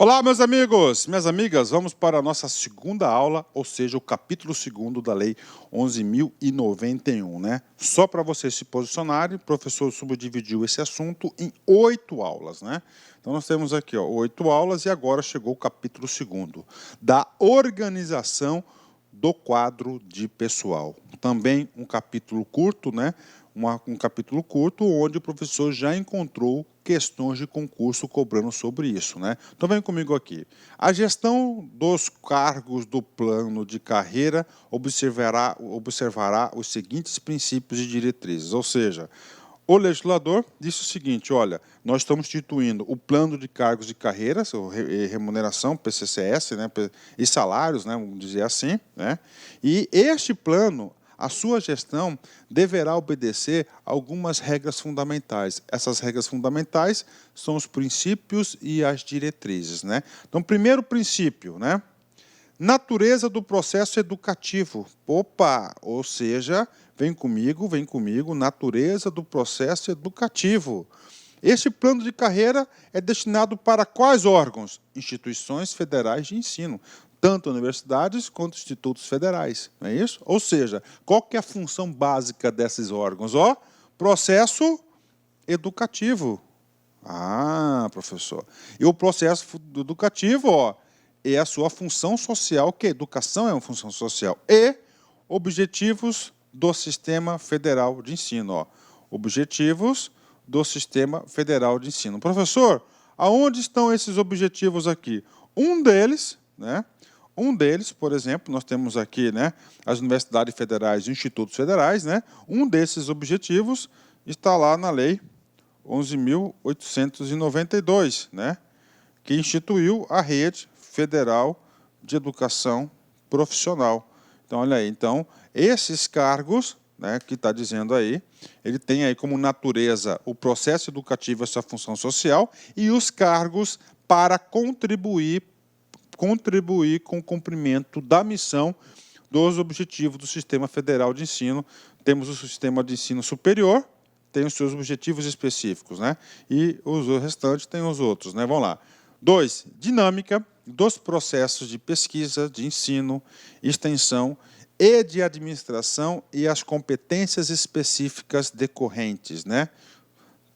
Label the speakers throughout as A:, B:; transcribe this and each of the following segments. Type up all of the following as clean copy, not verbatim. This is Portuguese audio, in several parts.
A: Olá, meus amigos, minhas amigas, vamos para a nossa segunda aula, ou seja, o capítulo 2º da Lei 11.091, né? Só para vocês se posicionarem, o professor subdividiu esse assunto em 8 aulas, né? Então, nós temos aqui, 8 aulas e agora chegou o capítulo 2º, da organização do quadro de pessoal. Também um capítulo curto, né? Um capítulo curto onde o professor já encontrou questões de concurso cobrando sobre isso, né? Então vem comigo aqui. A gestão dos cargos do plano de carreira observará os seguintes princípios e diretrizes, ou seja, o legislador disse o seguinte, olha, nós estamos instituindo o plano de cargos de carreira, remuneração, PCCS, né, e salários, né, vamos dizer assim, né, e este plano, a sua gestão deverá obedecer a algumas regras fundamentais. Essas regras fundamentais são os princípios e as diretrizes, né? Então, primeiro princípio, né? Natureza do processo educativo. Opa, ou seja, vem comigo, natureza do processo educativo. Este plano de carreira é destinado para quais órgãos? Instituições federais de ensino, tanto universidades quanto institutos federais, não é isso? Ou seja, qual que é a função básica desses órgãos? Processo educativo. Ah, professor. E o processo educativo, é a sua função social, que a educação é uma função social, e objetivos do Sistema Federal de Ensino. Objetivos do Sistema Federal de Ensino. Professor, aonde estão esses objetivos aqui? Um deles, né? Por exemplo, nós temos aqui, né, as universidades federais e institutos federais, né? Um desses objetivos está lá na Lei 11.892, né, que instituiu a Rede Federal de Educação Profissional. Então, olha aí, então, esses cargos, né, que está dizendo aí, ele tem aí como natureza o processo educativo, essa função social, e os cargos para contribuir com o cumprimento da missão dos objetivos do Sistema Federal de Ensino. Temos o Sistema de Ensino Superior, tem os seus objetivos específicos, né? E os restantes têm os outros, né? Vamos lá. 2. Dinâmica dos processos de pesquisa, de ensino, extensão e de administração e as competências específicas decorrentes, né?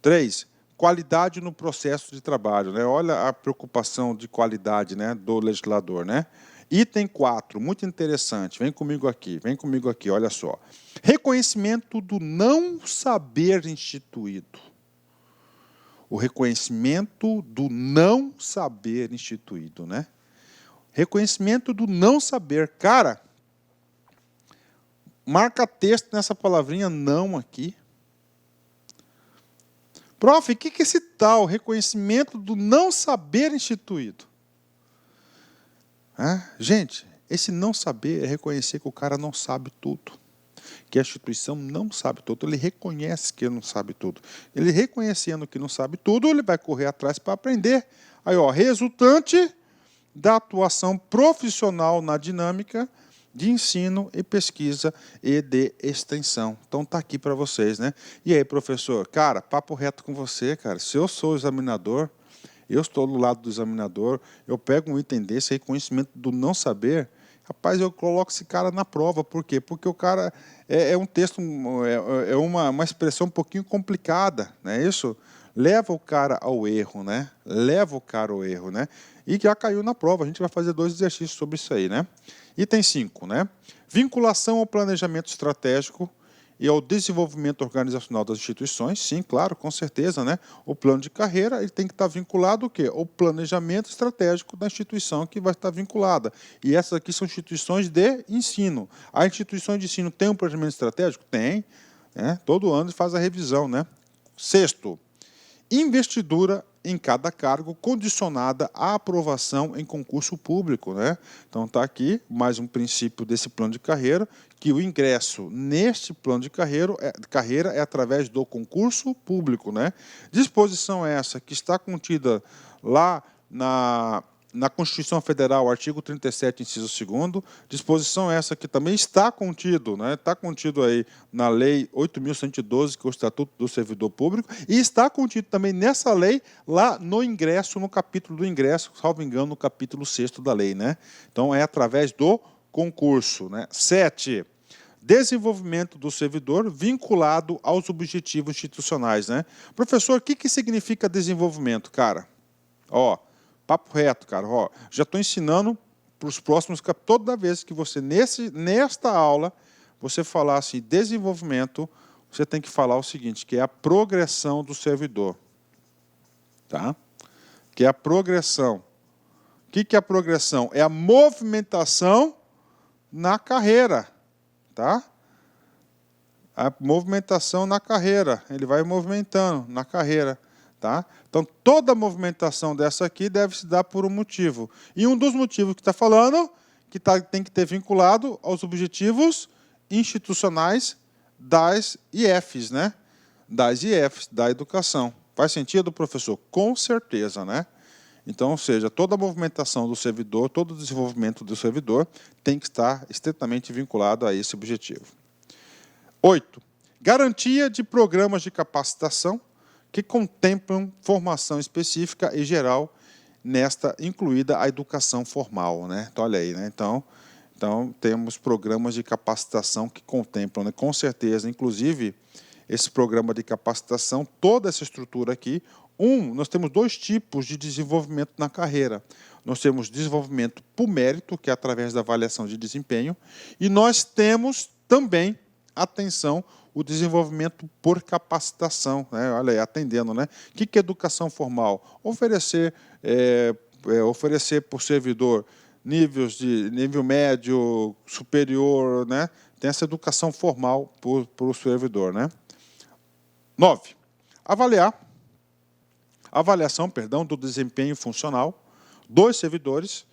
A: 3. Qualidade no processo de trabalho, né? Olha a preocupação de qualidade, né, do legislador, né? Item 4, muito interessante, vem comigo aqui, olha só. Reconhecimento do não saber instituído. O reconhecimento do não saber instituído, né? Reconhecimento do não saber. Cara, marca texto nessa palavrinha não aqui. Prof, o que é esse tal reconhecimento do não saber instituído? Gente, esse não saber é reconhecer que o cara não sabe tudo, que a instituição não sabe tudo, ele reconhece que ele não sabe tudo. Ele reconhecendo que não sabe tudo, ele vai correr atrás para aprender. Aí, resultante da atuação profissional na dinâmica de ensino e pesquisa e de extensão. Então está aqui para vocês, né? E aí, professor, cara, papo reto com você, cara. Se eu sou examinador, eu estou do lado do examinador, eu pego um item desse aí, conhecimento do não saber, rapaz, eu coloco esse cara na prova. Por quê? Porque o cara é um texto, é uma expressão um pouquinho complicada, não é isso? Leva o cara ao erro, né? E já caiu na prova. A gente vai fazer 2 exercícios sobre isso aí, né? Item 5, né? Vinculação ao planejamento estratégico e ao desenvolvimento organizacional das instituições. Sim, claro, com certeza, né? O plano de carreira ele tem que estar vinculado ao quê? Ao planejamento estratégico da instituição que vai estar vinculada. E essas aqui são instituições de ensino. A instituição de ensino tem um planejamento estratégico? Tem, né? Todo ano faz a revisão, né? 6º, investidura em cada cargo condicionada à aprovação em concurso público, né? Então está aqui mais um princípio desse plano de carreira, que o ingresso neste plano de carreira é através do concurso público, né? Disposição essa que está contida lá na Constituição Federal, artigo 37, inciso 2º, disposição essa que também está contido, né? Está contido aí na Lei 8.112, que é o Estatuto do Servidor Público, e está contido também nessa lei, lá no ingresso, no capítulo do ingresso, salvo engano, no capítulo 6º da lei, né? Então, é através do concurso, né? 7. Desenvolvimento do servidor vinculado aos objetivos institucionais, né? Professor, o que significa desenvolvimento, cara? Ó, papo reto, cara. Ó, já estou ensinando para os próximos capítulos. Toda vez que você, nesta aula, você falar assim, desenvolvimento, você tem que falar o seguinte, que é a progressão do servidor. Tá? Que é a progressão. O que é a progressão? É a movimentação na carreira. Tá? A movimentação na carreira. Ele vai movimentando na carreira. Tá? Então, toda movimentação dessa aqui deve se dar por um motivo. E um dos motivos que está falando, que tem que ter vinculado aos objetivos institucionais das IFs, né? Das IFs, da educação. Faz sentido, professor? Com certeza, né? Então, ou seja, toda a movimentação do servidor, todo o desenvolvimento do servidor tem que estar estritamente vinculado a esse objetivo. 8. Garantia de programas de capacitação que contemplam formação específica e geral, nesta incluída a educação formal, né? Então, olha aí, né? Então temos programas de capacitação que contemplam, né? Com certeza, inclusive, esse programa de capacitação, toda essa estrutura aqui, nós temos 2 tipos de desenvolvimento na carreira. Nós temos desenvolvimento por mérito, que é através da avaliação de desempenho, e nós temos também, atenção, o desenvolvimento por capacitação, né? Olha aí, atendendo, né? O que é educação formal? Oferecer para o servidor nível médio, superior, né? Tem essa educação formal para o servidor, né? 9. Avaliação do desempenho funcional dos servidores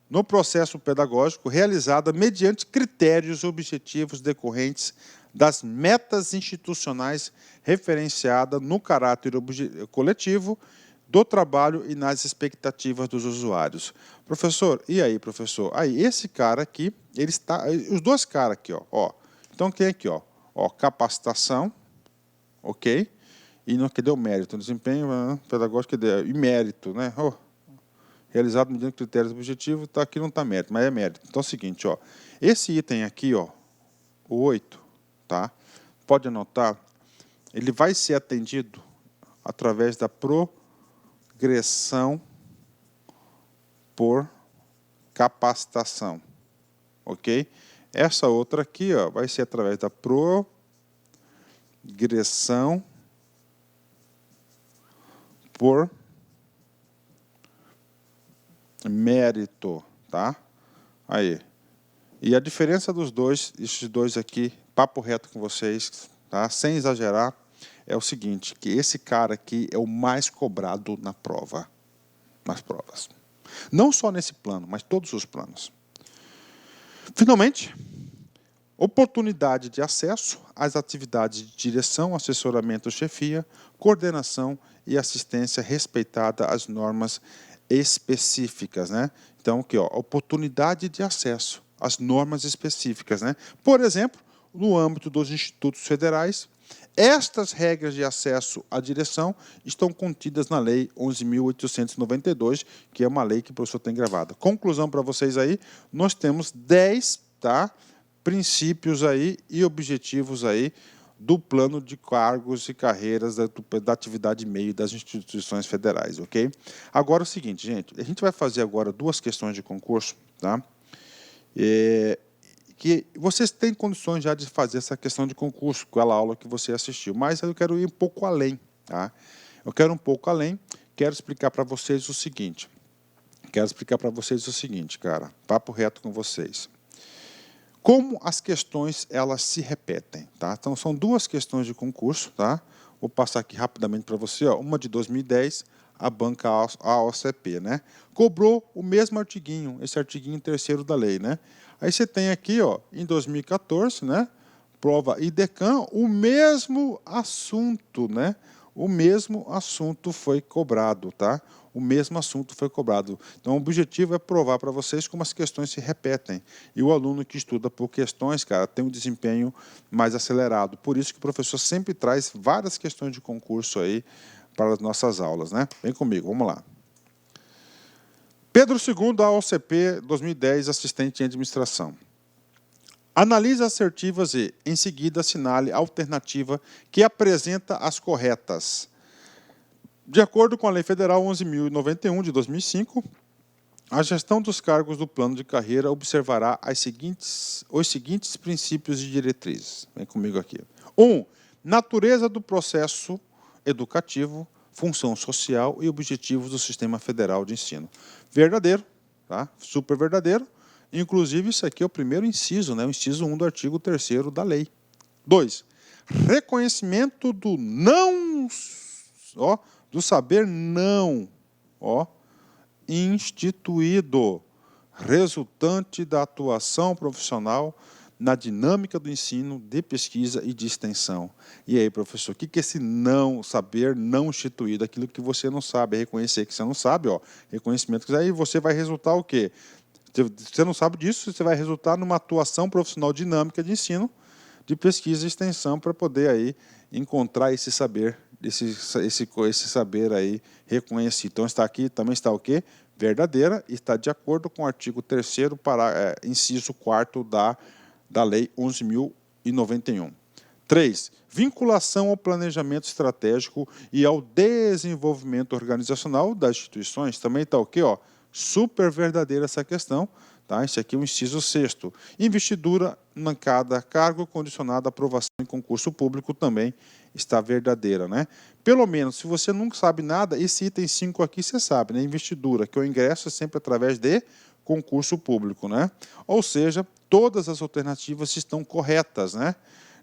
A: no processo pedagógico realizada mediante critérios objetivos decorrentes das metas institucionais referenciadas no caráter coletivo do trabalho e nas expectativas dos usuários. Professor, e aí, professor? Aí, esse cara aqui, ele está... Os 2 caras aqui, ó. Então, quem é aqui, ó? Capacitação, ok? E não que deu mérito, desempenho pedagógico e mérito, né? Realizado mediante critérios objetivos, tá, aqui não está mérito, mas é mérito. Então é o seguinte, ó, esse item aqui, ó, o 8, tá? Pode anotar, ele vai ser atendido através da progressão por capacitação, ok? Essa outra aqui, ó, vai ser através da progressão por mérito, tá? Aí. E a diferença dos dois, esses dois aqui, papo reto com vocês, tá? Sem exagerar, é o seguinte, que esse cara aqui é o mais cobrado na prova, nas provas. Não só nesse plano, mas todos os planos. Finalmente, oportunidade de acesso às atividades de direção, assessoramento, chefia, coordenação e assistência respeitada às normas específicas, né? Então, aqui, ó, oportunidade de acesso às normas específicas, né? Por exemplo, no âmbito dos institutos federais, estas regras de acesso à direção estão contidas na Lei 11.892, que é uma lei que o professor tem gravada. Conclusão para vocês aí, nós temos 10, tá, princípios aí e objetivos aí do plano de cargos e carreiras da atividade meio das instituições federais, ok? Agora, o seguinte, gente, a gente vai fazer agora 2 questões de concurso, tá? Que vocês têm condições já de fazer essa questão de concurso, com a aula que você assistiu, mas eu quero ir um pouco além, tá? Eu quero um pouco além, quero explicar para vocês o seguinte, cara, papo reto com vocês. Como as questões, elas se repetem, tá? Então, são 2 questões de concurso, tá? Vou passar aqui rapidamente para você, ó. Uma de 2010, a banca AOCP, né? Cobrou o mesmo artiguinho, esse artiguinho 3º da lei, né? Aí você tem aqui, ó, em 2014, né? Prova IDECAM, o mesmo assunto, né? O mesmo assunto foi cobrado, tá? o mesmo assunto foi cobrado. Então, o objetivo é provar para vocês como as questões se repetem. E o aluno que estuda por questões, cara, tem um desempenho mais acelerado. Por isso que o professor sempre traz várias questões de concurso aí para as nossas aulas, né? Vem comigo, vamos lá. Pedro II, da OCP 2010, assistente em administração. Analise as assertivas e, em seguida, assinale a alternativa que apresenta as corretas. De acordo com a Lei Federal 11.091, de 2005, a gestão dos cargos do plano de carreira observará os seguintes princípios e diretrizes. Vem comigo aqui. 1. Natureza do processo educativo, função social e objetivos do Sistema Federal de Ensino. Verdadeiro, tá? Super verdadeiro. Inclusive, isso aqui é o primeiro inciso, né? O inciso 1 do artigo 3º da lei. 2. Reconhecimento do não, do saber não, instituído, resultante da atuação profissional na dinâmica do ensino, de pesquisa e de extensão. E aí, professor, o que é esse não, saber não instituído? Aquilo que você não sabe, é reconhecer que você não sabe, reconhecimento. Aí você vai resultar o quê? Você não sabe disso, você vai resultar numa atuação profissional dinâmica de ensino, de pesquisa e extensão, para poder aí encontrar esse saber, esse saber aí reconhecido. Então, está aqui, também está o quê? Verdadeira, e está de acordo com o artigo 3º, inciso 4º da Lei 11.091. 3. Vinculação ao planejamento estratégico e ao desenvolvimento organizacional das instituições. Também está o quê? Super verdadeira essa questão, tá? Esse aqui é o inciso 6º. Investidura em cada cargo condicionada à aprovação em concurso público também está verdadeira, né? Pelo menos, se você nunca sabe nada, esse item 5 aqui você sabe, né? Investidura, que o ingresso é sempre através de concurso público, né? Ou seja, todas as alternativas estão corretas, né?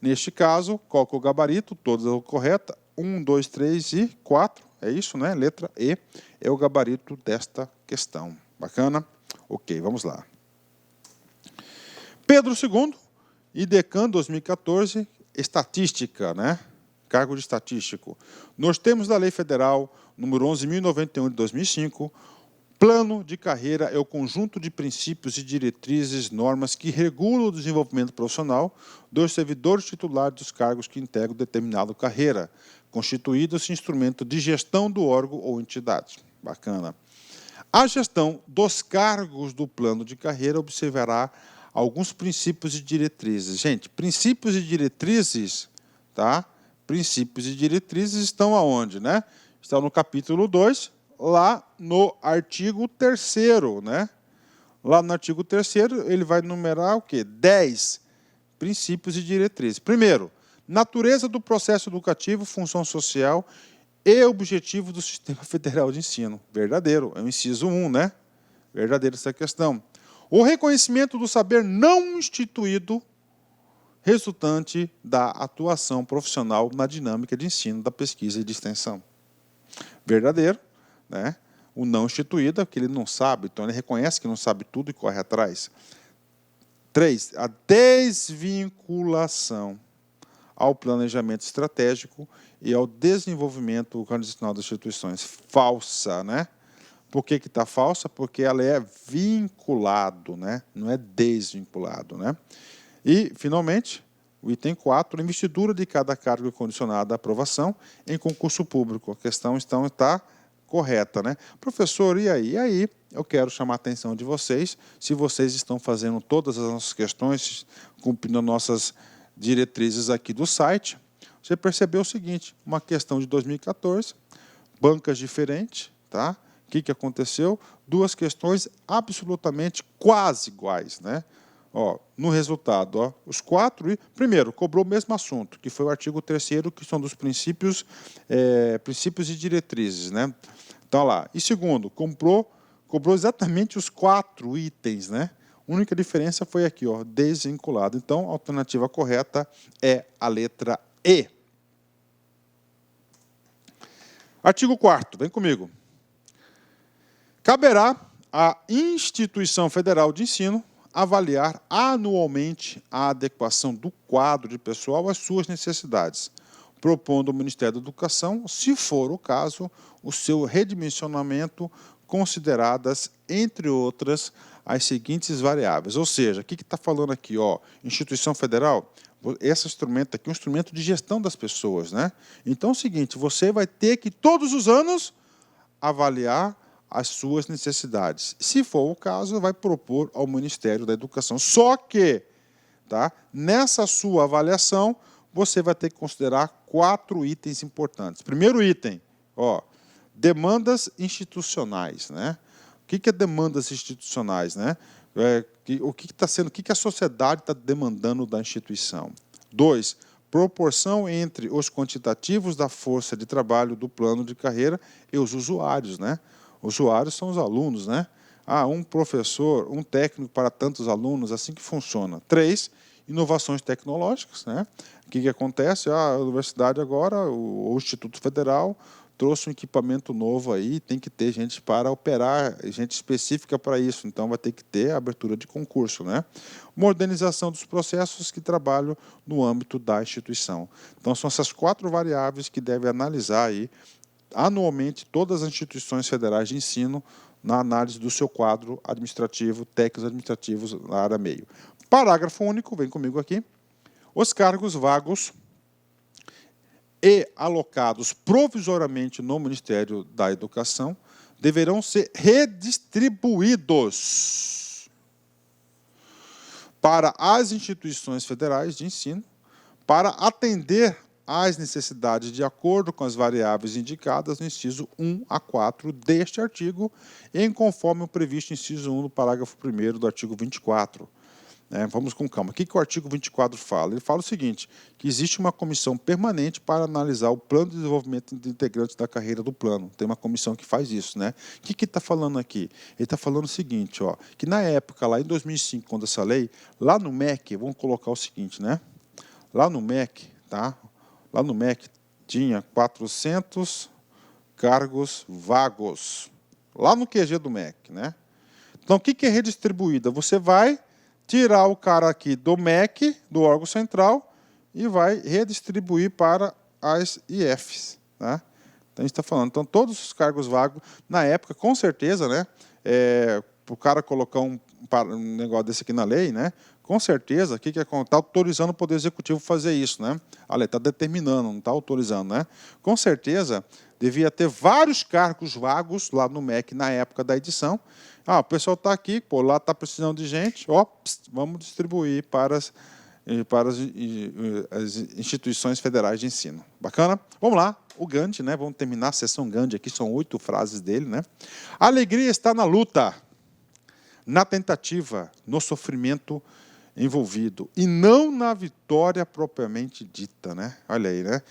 A: Neste caso, qual que é o gabarito? Todas as corretas. 1, 2, 3 e 4. É isso, né? Letra E é o gabarito desta questão. Bacana? Ok, vamos lá. Pedro II, IDECAN 2014, estatística, né? Cargo de estatístico. Nos termos da Lei Federal número 11.091 de 2005, plano de carreira é o conjunto de princípios e diretrizes, normas que regulam o desenvolvimento profissional dos servidores titulares dos cargos que integram determinada carreira, constituído-se instrumento de gestão do órgão ou entidade. Bacana. A gestão dos cargos do plano de carreira observará alguns princípios e diretrizes. Gente, princípios e diretrizes, tá? Princípios e diretrizes estão aonde, né? Estão no capítulo 2, lá no artigo 3º, né? Lá no artigo 3º, ele vai numerar o quê? 10 princípios e diretrizes. Primeiro, natureza do processo educativo, função social e objetivo do Sistema Federal de Ensino. Verdadeiro, é o inciso 1, né? Verdadeira essa questão. O reconhecimento do saber não instituído, resultante da atuação profissional na dinâmica de ensino, da pesquisa e de extensão. Verdadeiro, né? O não instituído é que ele não sabe, então ele reconhece que não sabe tudo e corre atrás. 3. A desvinculação ao planejamento estratégico e ao desenvolvimento organizacional das instituições. Falsa, né? Por que está falsa? Porque ela é vinculado, né? Não é desvinculado, né? E, finalmente, o item 4, investidura de cada cargo condicionada à aprovação em concurso público. A questão está correta, né? Professor, e aí? E aí, eu quero chamar a atenção de vocês, se vocês estão fazendo todas as nossas questões, cumprindo as nossas diretrizes aqui do site, você percebeu o seguinte, uma questão de 2014, bancas diferentes, tá? O que aconteceu? Duas questões absolutamente quase iguais, né? No resultado, os 4, primeiro, cobrou o mesmo assunto, que foi o artigo 3º, que são dos princípios e diretrizes, né? Então, lá. E segundo, cobrou exatamente os 4 itens, né? A única diferença foi aqui, desvinculado. Então, a alternativa correta é a letra E. Artigo 4º, vem comigo. Caberá à Instituição Federal de Ensino avaliar anualmente a adequação do quadro de pessoal às suas necessidades, propondo ao Ministério da Educação, se for o caso, o seu redimensionamento, consideradas, entre outras, as seguintes variáveis. Ou seja, o que está falando aqui? Ó, instituição federal, esse instrumento aqui é um instrumento de gestão das pessoas, né? Então é o seguinte, você vai ter que, todos os anos, avaliar as suas necessidades. Se for o caso, vai propor ao Ministério da Educação. Só que, tá, nessa sua avaliação, você vai ter que considerar 4 itens importantes. Primeiro item, ó, demandas institucionais, né? O que é demandas institucionais, né? O que a sociedade está demandando da instituição? 2, proporção entre os quantitativos da força de trabalho do plano de carreira e os usuários, né? Os usuários são os alunos, né? Um professor, um técnico para tantos alunos, assim que funciona. 3, inovações tecnológicas, né? O que acontece? A universidade agora, o Instituto Federal, trouxe um equipamento novo aí, tem que ter gente para operar, gente específica para isso, então vai ter que ter abertura de concurso, né? Modernização dos processos que trabalham no âmbito da instituição. Então são essas 4 variáveis que devem analisar aí anualmente todas as instituições federais de ensino na análise do seu quadro administrativo, técnicos administrativos na área meio. Parágrafo único, vem comigo aqui. Os cargos vagos e alocados provisoriamente no Ministério da Educação deverão ser redistribuídos para as instituições federais de ensino para atender às necessidades de acordo com as variáveis indicadas no inciso 1 a 4 deste artigo, em conforme o previsto no inciso 1 do parágrafo 1º do artigo 24. Vamos com calma. O que o artigo 24 fala? Ele fala o seguinte, que existe uma comissão permanente para analisar o plano de desenvolvimento de integrantes da carreira do plano. Tem uma comissão que faz isso, né? O que está falando aqui? Ele está falando o seguinte, ó, que na época, lá em 2005, quando essa lei, lá no MEC, vamos colocar o seguinte, né? Lá no MEC, tá? Lá no MEC tinha 400 cargos vagos. Lá no QG do MEC, né? Então, o que é redistribuída? Você vai tirar o cara aqui do MEC, do órgão central, e vai redistribuir para as IFs. Tá? Então, a gente está falando. Então, todos os cargos vagos, na época, com certeza, né, o cara colocar um negócio desse aqui na lei, né, com certeza, o que está autorizando o Poder Executivo a fazer isso, né? A lei está determinando, não está autorizando, né? Com certeza, devia ter vários cargos vagos lá no MEC na época da edição. O pessoal está aqui, pô, lá está precisando de gente, ó, vamos distribuir para as instituições federais de ensino. Bacana? Vamos lá, o Gandhi, né? Vamos terminar a sessão Gandhi aqui, são 8 frases dele, né? A alegria está na luta, na tentativa, no sofrimento envolvido, e não na vitória propriamente dita, né? Olha aí, né?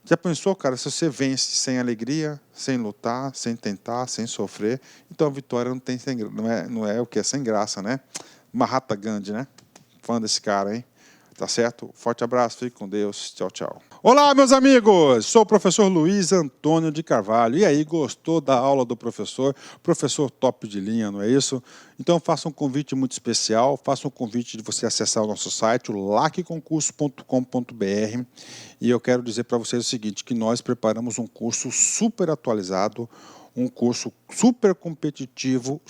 A: Já pensou, cara, se você vence sem alegria, sem lutar, sem tentar, sem sofrer, então a vitória não é o que? É sem graça, né? Mahatma Gandhi, né? Fã desse cara, hein? Tá certo? Forte abraço, fique com Deus. Tchau, tchau. Olá, meus amigos! Sou o professor Luiz Antônio de Carvalho. E aí, gostou da aula do professor? Professor top de linha, não é isso? Então, faça um convite muito especial. Faça um convite de você acessar o nosso site, o lacconcurso.com.br. E eu quero dizer para vocês o seguinte, que nós preparamos um curso super atualizado, um curso super competitivo,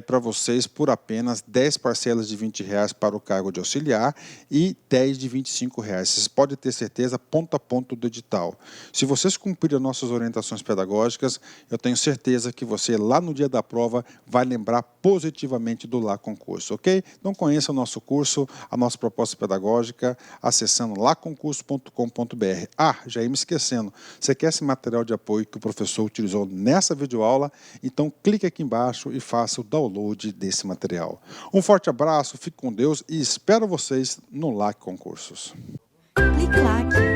A: para vocês por apenas 10 parcelas de R$20 para o cargo de auxiliar e 10 de R$25. Vocês podem ter certeza, ponto a ponto do edital. Se vocês cumprirem as nossas orientações pedagógicas, eu tenho certeza que você, lá no dia da prova, vai lembrar positivamente do Lá Concurso, ok? Então conheça o nosso curso, a nossa proposta pedagógica, acessando lacconcurso.com.br. Já ia me esquecendo, você quer esse material de apoio que o professor utilizou nessa videoaula? Então clique aqui embaixo e faça o download desse material. Um forte abraço, fique com Deus e espero vocês no Lac Concursos.
B: Clique Lac.